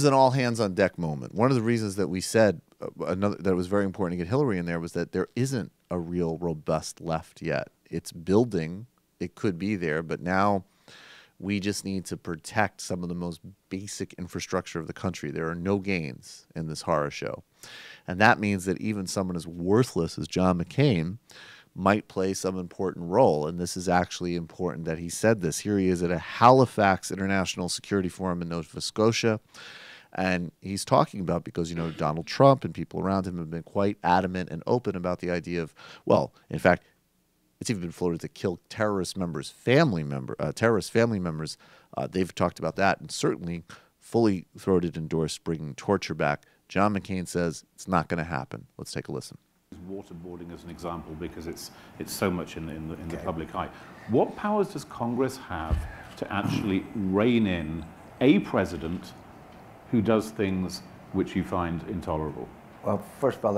is an all-hands-on-deck moment. One of the reasons that we said that it was very important to get Hillary in there was that there isn't a real robust left yet. It's building. It could be there, but now we just need to protect some of the most basic infrastructure of the country. There are no gains in this horror show. And that means that even someone as worthless as John McCain might play some important role. And this is actually important that he said this. Here he is at a Halifax International Security Forum in Nova Scotia. And he's talking about, because, you know, Donald Trump and people around him have been quite adamant and open about the idea of, well, in fact, it's even been floated to kill terrorist family members. They've talked about that and certainly fully throated endorsed bringing torture back. John McCain says it's not going to happen. Let's take a listen. Waterboarding as an example, because it's so much in the public eye. What powers does Congress have to actually rein in a president who does things which you find intolerable? Well, first of all,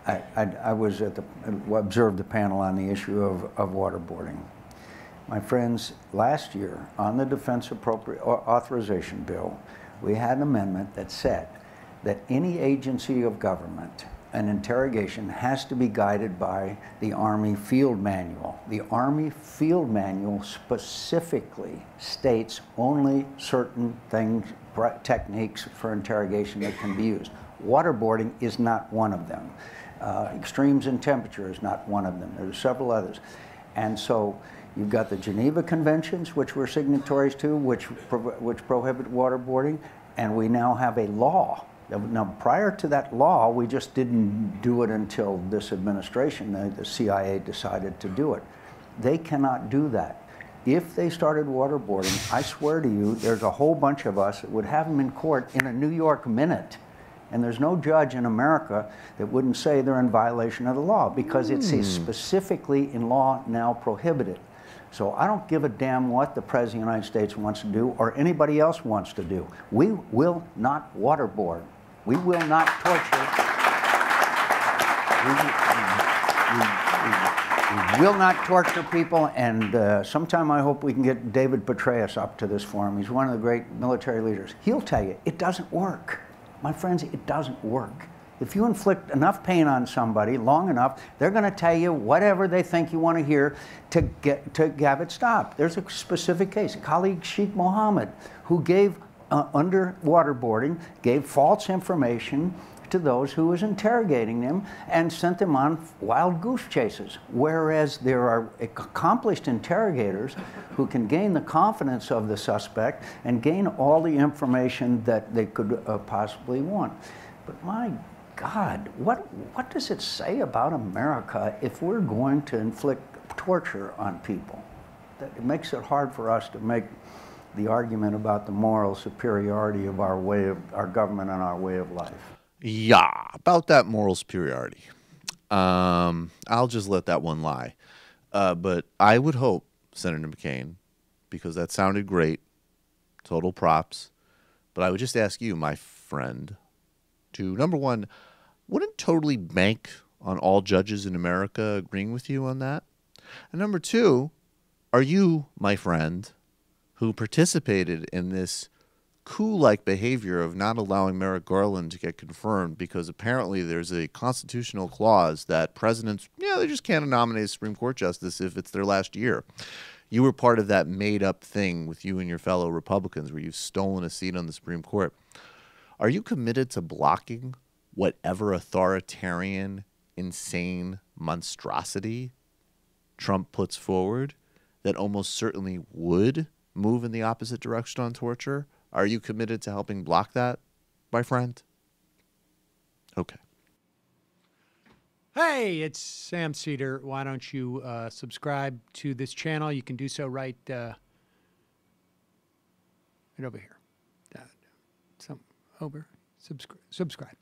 I was observed the panel on the issue of waterboarding. My friends, last year on the Defense Authorization Bill, we had an amendment that said that any agency of government, an interrogation has to be guided by the Army Field Manual. The Army Field Manual specifically states only certain things, techniques for interrogation that can be used. Waterboarding is not one of them. Extremes in temperature is not one of them. There's several others. And so you've got the Geneva Conventions, which we're signatories to, which prohibit waterboarding, and we now have a law. Now, prior to that law, we just didn't do it until this administration. The CIA decided to do it. They cannot do that. If they started waterboarding, I swear to you, there's a whole bunch of us that would have them in court in a New York minute. And there's no judge in America that wouldn't say they're in violation of the law, because it's specifically in law now prohibited. So I don't give a damn what the President of the United States wants to do or anybody else wants to do. We will not waterboard. We will not torture. We will not torture people, and sometime I hope we can get David Petraeus up to this forum. He's one of the great military leaders. He'll tell you, it doesn't work. My friends, it doesn't work. If you inflict enough pain on somebody long enough, they're going to tell you whatever they think you want to hear to have it stopped. There's a specific case, a colleague, Sheikh Mohammed, who gave, under waterboarding, gave false information to those who was interrogating them and sent them on wild goose chases. Whereas there are accomplished interrogators who can gain the confidence of the suspect and gain all the information that they could possibly want. But my God, what does it say about America if we're going to inflict torture on people? It makes it hard for us to make the argument about the moral superiority of our government and our way of life. Yeah, about that moral superiority. I'll just let that one lie. But I would hope, Senator McCain, because that sounded great, total props, but I would just ask you, my friend, to, number one, wouldn't totally bank on all judges in America agreeing with you on that? And number two, are you, my friend, who participated in this coup-like behavior of not allowing Merrick Garland to get confirmed because apparently there's a constitutional clause that presidents, they just can't nominate a Supreme Court justice if it's their last year. You were part of that made-up thing with you and your fellow Republicans where you've stolen a seat on the Supreme Court. Are you committed to blocking whatever authoritarian, insane monstrosity Trump puts forward that almost certainly would move in the opposite direction on torture? Are you committed to helping block that, my friend? Okay. Hey, it's Sam Seder. Why don't you subscribe to this channel? You can do so right over here. Subscribe.